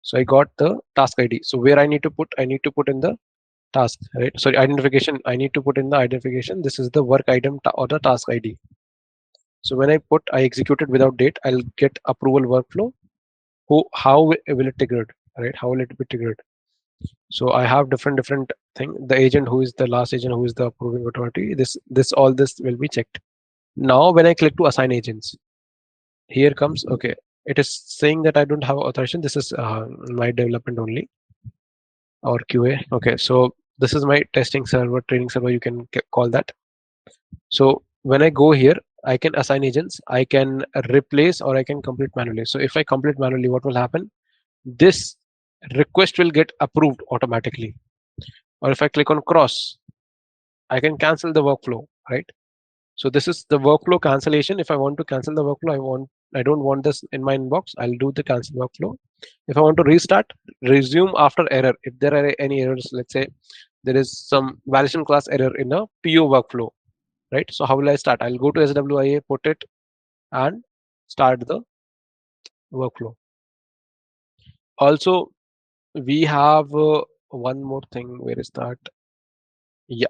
So I got the task ID. So where I need to put in the task, right? Sorry, identification. I need to put in the identification. This is the work item or the task ID. So when I executed without date, I'll get approval workflow. How will it triggered, right? How will it be triggered? So I have different thing. The agent who is the last agent, who is the approving authority. This all this will be checked. Now when I click to assign agents, here comes, okay. It is saying that I don't have authorization. This is my development only, or QA. Okay, so this is my testing server, training server. You can call that. So when I go here, I can assign agents. I can replace or I can complete manually. So if I complete manually, what will happen? This request will get approved automatically. Or if I click on cross, I can cancel the workflow, right? So this is the workflow cancellation. If I want to cancel the workflow, I don't want this in my inbox. I'll do the cancel workflow. If I want to restart, resume after error. If there are any errors, let's say there is some validation class error in a PO workflow, right? So how will I start? I'll go to SWIA, put it, and start the workflow. Also, we have one more thing. Where is that? Yeah,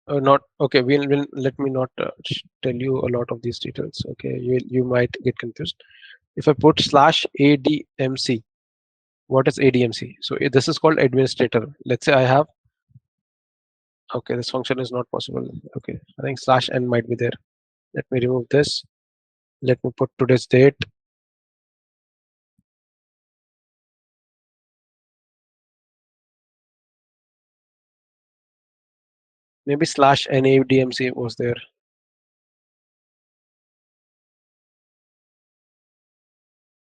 not okay. We'll let me not tell you a lot of these details. Okay, you might get confused. If I put slash ADMC, what is ADMC? So this is called administrator. Let's say I have, okay, this function is not possible. Okay, I think slash n might be there. Let me remove this. Let me put today's date. Maybe slash NADMC was there.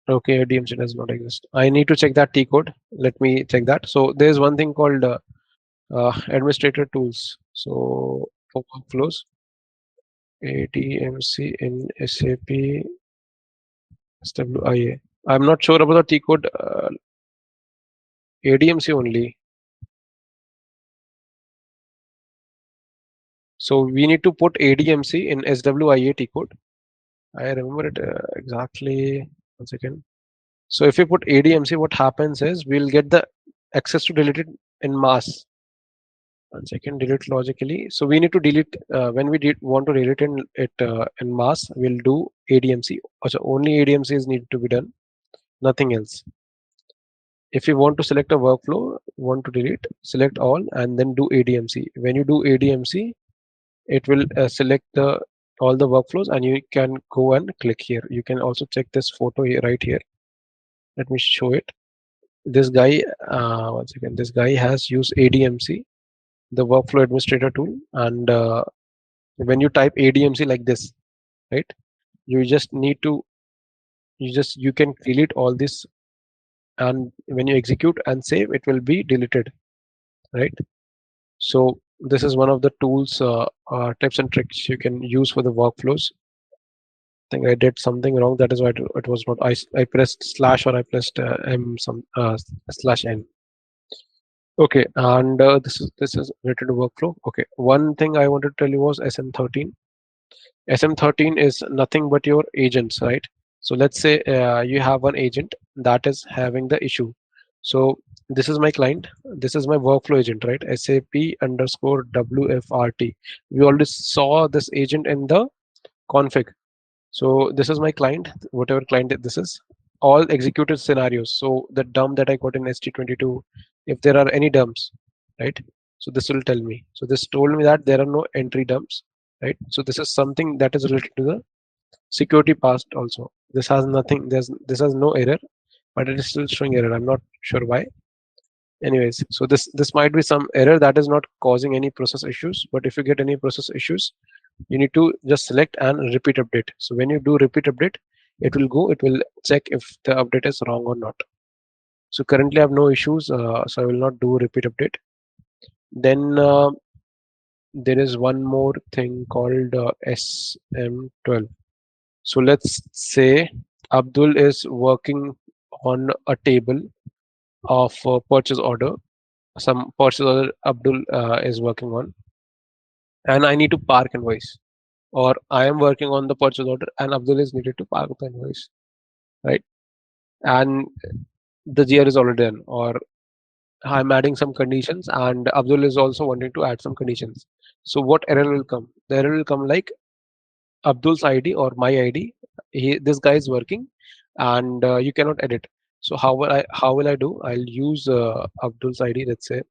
Okay, ADMC does not exist. I need to check that T code. Let me check that. So there's one thing called administrator tools. So for workflows, ADMC in SAP SWIA. I'm not sure about the T code. ADMC only. So we need to put ADMC in SWIA T code. I remember it exactly. 1 second. So if you put ADMC, what happens is we'll get the access to delete it in mass. 1 second, delete logically. So we need to delete when we want to delete in mass. We'll do ADMC. So only ADMC is needed to be done. Nothing else. If you want to select a workflow, want to delete, select all, and then do ADMC. When you do ADMC, it will select the all the workflows, and you can go and click here. You can also check this photo here, right here. Let me show it. This guy, 1 second. This guy has used ADMC. the workflow administrator tool, and when you type ADMC like this, right, you just need to you can delete all this, and when you execute and save, it will be deleted, right? So this is one of the tools, tips and tricks you can use for the workflows. I think I did something wrong. That is why it was not. I pressed slash, or I pressed m some slash n. Okay, and this is related to workflow. Okay, one thing I wanted to tell you was SM13. SM13 is nothing but your agents, right? So let's say you have one agent that is having the issue. So this is my client. This is my workflow agent, right? SAP underscore WFRT. We already saw this agent in the config. So this is my client, whatever client this is, all executed scenarios. So the dump that I got in ST22, if there are any dumps, right? So this will tell me. So this told me that there are no entry dumps, right? So this is something that is related to the security past also. This has nothing, this has no error, but it is still showing error. I'm not sure why. Anyways, so this might be some error that is not causing any process issues, but if you get any process issues, you need to just select and repeat update. So when you do repeat update, it will check if the update is wrong or not. So currently I have no issues, so I will not do repeat update. Then there is one more thing called SM12. So let's say Abdul is working on a table of purchase order, some purchase order Abdul is working on, and I need to park invoice, or I am working on the purchase order and Abdul is needed to park the invoice, right? And the GR is already done, or I'm adding some conditions and Abdul is also wanting to add some conditions. So what error will come? The error will come like Abdul's ID or my ID. This guy is working, and you cannot edit. So how will I do? I'll use Abdul's ID. Let's say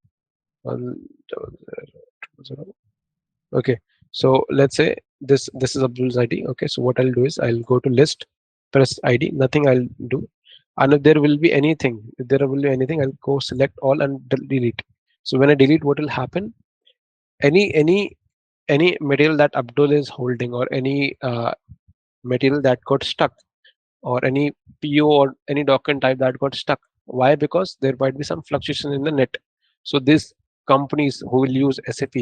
100. Okay, so let's say this is Abdul's ID. Okay, so what I'll do is I'll go to list, press ID. Nothing I'll do, and if there will be anything, I'll go select all and delete. So when I delete, what will happen? Any any any material that Abdul is holding, or any material that got stuck, or any PO or any document type that got stuck. Why? Because there might be some fluctuation in the net. So these companies who will use SAP,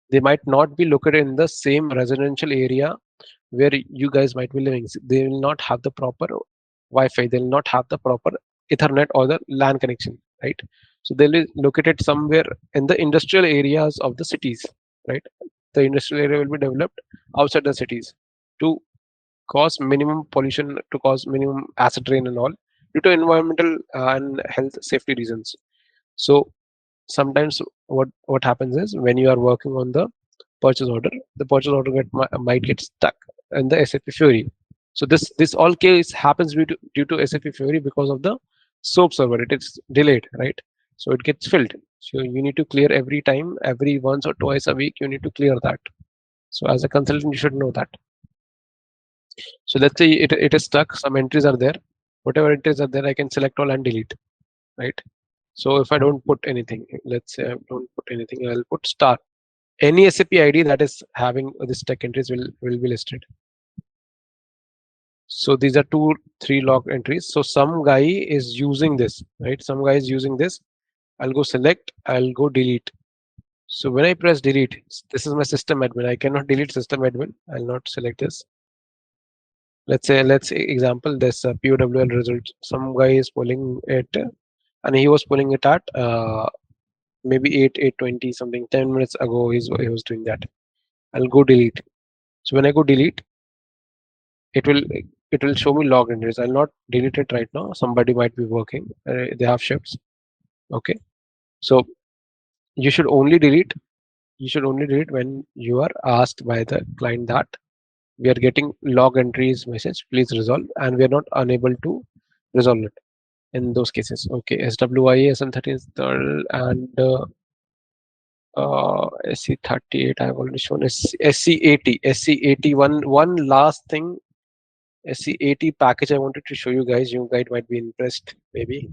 they might not be located in the same residential area where you guys might be living. They will not have the proper Wi-Fi. They will not have the proper Ethernet or the LAN connection, right? So they'll be located somewhere in the industrial areas of the cities, right? The industrial area will be developed outside the cities to cause minimum pollution, to cause minimum acid rain and all, due to environmental and health safety reasons. So sometimes what happens is, when you are working on purchase order the purchase order might get stuck in the SAP Fury. So this all case happens due to SAP Fury because of the soap server. It is delayed, right? So it gets filled. So you need to clear every time, every once or twice a week, you need to clear that. So as a consultant, you should know that. So let's say it is stuck, some entries are there. Whatever entries are there, I can select all and delete, right? So if I don't put anything, let's say I don't put anything, I'll put star. Any SAP ID that is having this tech entries will be listed. So these are 2 3 log entries. So some guy is using this, right? Some guy is using this. I'll go select, I'll go delete. So when I press delete, this is my system admin. I cannot delete system admin. I'll not select this. Let's say example, this POWL result. Some guy is pulling it, and he was pulling it at maybe 8:20 something, 10 minutes ago. He was doing that. I'll go delete. So when I go delete, it will it will show me log entries. I'll not delete it right now. Somebody might be working. They have shifts. Okay. So you should only delete. You should only delete when you are asked by the client that we are getting log entries message. Please resolve, and we are not unable to resolve it in those cases. Okay. SWIA SM13 is third, and SC38 I've already shown. SC80 SC80. One last thing, SC80 package I wanted to show you guys. You guys might be impressed maybe.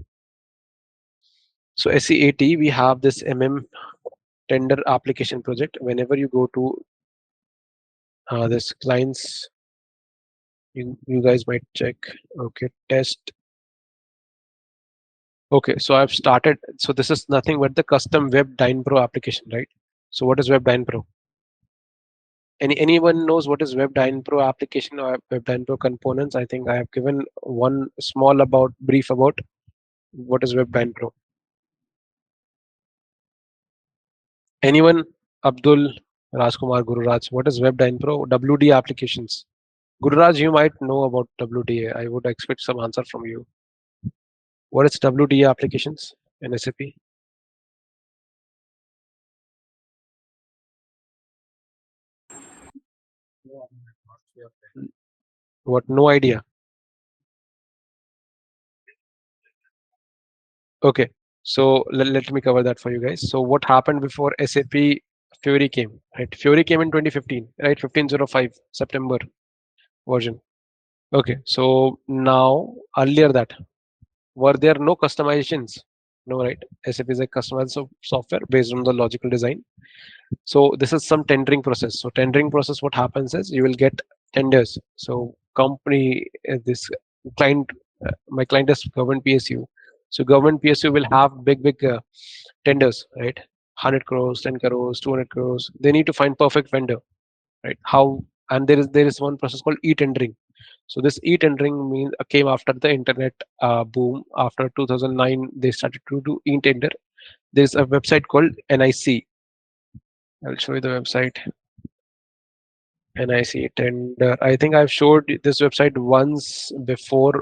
So SC80, we have this MM tender application project. Whenever you go to this clients, you guys might check. Okay, test. Okay, so I've started. So this is nothing but the custom Web Dyn Pro application, right? So what is Web Dyn Pro? Anyone knows what is Web Dyn Pro application or Web Dyn Pro components? I think I have given one small about brief about what is Web Dyn Pro. Anyone? Abdul, Rajkumar, Gururaj. What is Web Dyn Pro? WD applications. Gururaj, you might know about WDA. I would expect some answer from you. What is WDA applications in SAP? What? No idea. Okay, so let me cover that for you guys. So what happened before SAP Fury came? Right, Fury came in 2015, right? 1505 September version. Okay, so now earlier that were there no customizations? No, right? SAP is a customized software based on the logical design. So this is some tendering process. So tendering process, what happens is you will get tenders. So company, this client, my client is government PSU. So government PSU will have big tenders, right? 100 crores, 10 crores, 200 crores. They need to find perfect vendor, right? How? And there is one process called e-tendering. So this e-tendering means came after the internet boom. After 2009, they started to do e-tender. There's a website called NIC. I'll show you the website. NIC tender. I think I've showed this website once before.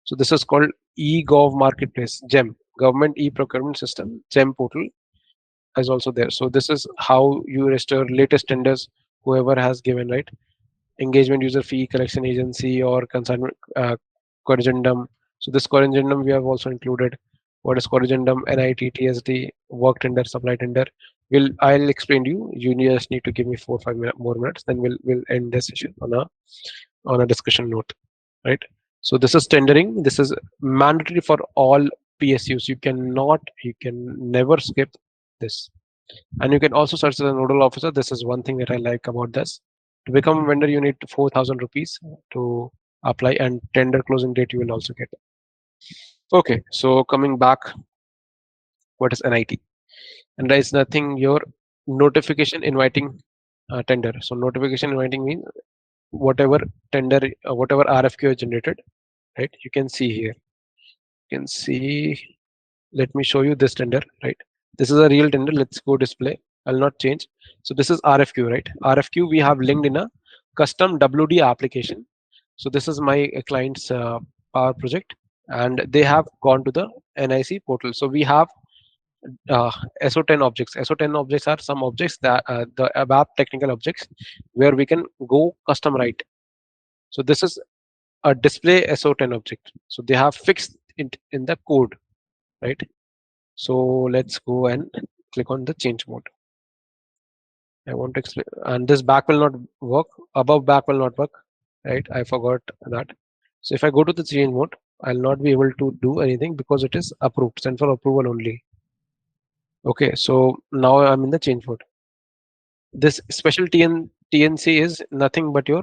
So this is called eGov Marketplace, GEM, Government E-Procurement System, GEM portal is also there. So this is how you register latest tenders, whoever has given, right? Engagement user fee, collection agency, or consignment corrigendum. So this corrigendum we have also included. What is corrigendum? NIT, TSD, work tender, supply tender. I'll explain to you. You just need to give me 4 or 5 more minutes, then we'll end this session on a discussion note, right? So this is tendering. This is mandatory for all PSUs. You can never skip this. And you can also search as a nodal officer. This is one thing that I like about this. To become a vendor, you need 4,000 rupees to apply, and tender closing date you will also get. Okay, so coming back, what is NIT? And there is nothing your notification inviting tender. So notification inviting means whatever tender, whatever RFQ is generated, right? You can see here. You can see. Let me show you this tender, right? This is a real tender. Let's go display. I'll not change. So this is RFQ, right? RFQ we have linked in a custom WD application. So this is my client's power project, and they have gone to the NIC portal. So we have uh, SO10 objects. SO10 objects are some objects that the ABAP technical objects where we can go custom write. So this is a display SO10 object. So they have fixed it in the code, right? So let's go and click on the change mode. I want to explain, and this back will not work. Above back will not work, right? I forgot that. So if I go to the change mode, I'll not be able to do anything because it is approved, sent for approval only. Okay, so now I'm in the change mode. This special TNC is nothing but your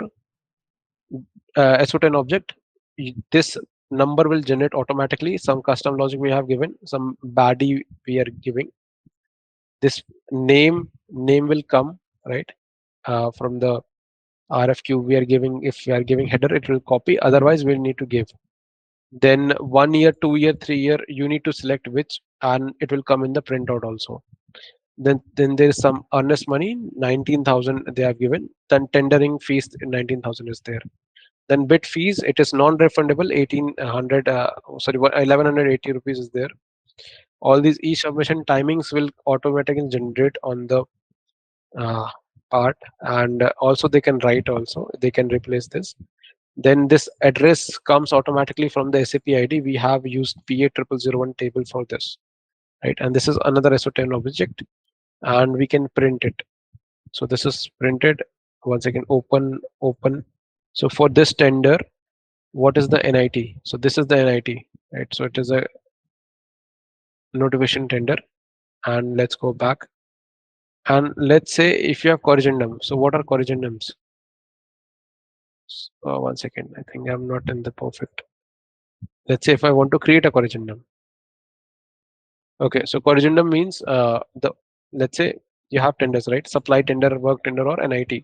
SO10 object. This number will generate automatically. Some custom logic we have given, some baddie we are giving. This name will come, right, from the RFQ we are giving. If we are giving header, it will copy, otherwise we'll need to give. Then 1 year, 2 year, 3 year, you need to select which, and it will come in the printout also. Then there is some earnest money, 19,000 they have given. Then tendering fees, 19,000 is there. Then bid fees, it is non-refundable, 1800 sorry 1180 rupees is there. All these e-submission timings will automatically generate on the uh, part, and also they can write, also they can replace this. Then this address comes automatically from the SAP ID. We have used PA0001 table for this, right? And this is another SO10 object, and we can print it. So this is printed. Once again, open. So for this tender, what is the NIT? So this is the NIT, right? So it is a notification tender, and let's go back. And let's say if you have corrigendum. So what are corrigendums? 1 second. I think I'm not in the perfect. Let's say if I want to create a corrigendum. Okay, so corrigendum means the let's say you have tenders, right? Supply tender, work tender, or NIT.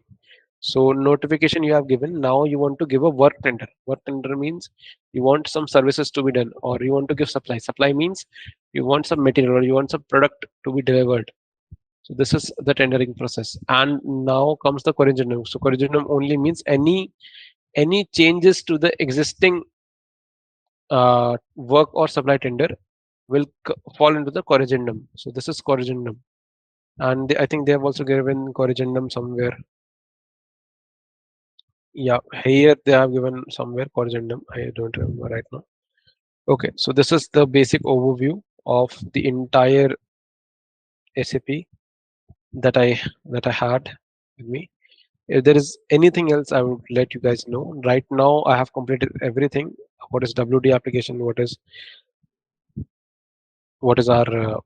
So notification you have given. Now you want to give a work tender. Work tender means you want some services to be done, or you want to give supply. Supply means you want some material or you want some product to be delivered. So this is the tendering process. And now comes the corrigendum. So corrigendum only means any changes to the existing work or supply tender will fall into the corrigendum. So this is corrigendum. And I think they have also given corrigendum somewhere. Yeah, here they have given somewhere corrigendum. I don't remember right now. Okay, so this is the basic overview of the entire SAP that I had with me. If there is anything else, I would let you guys know. Right now, I have completed everything. What is WD application? What is our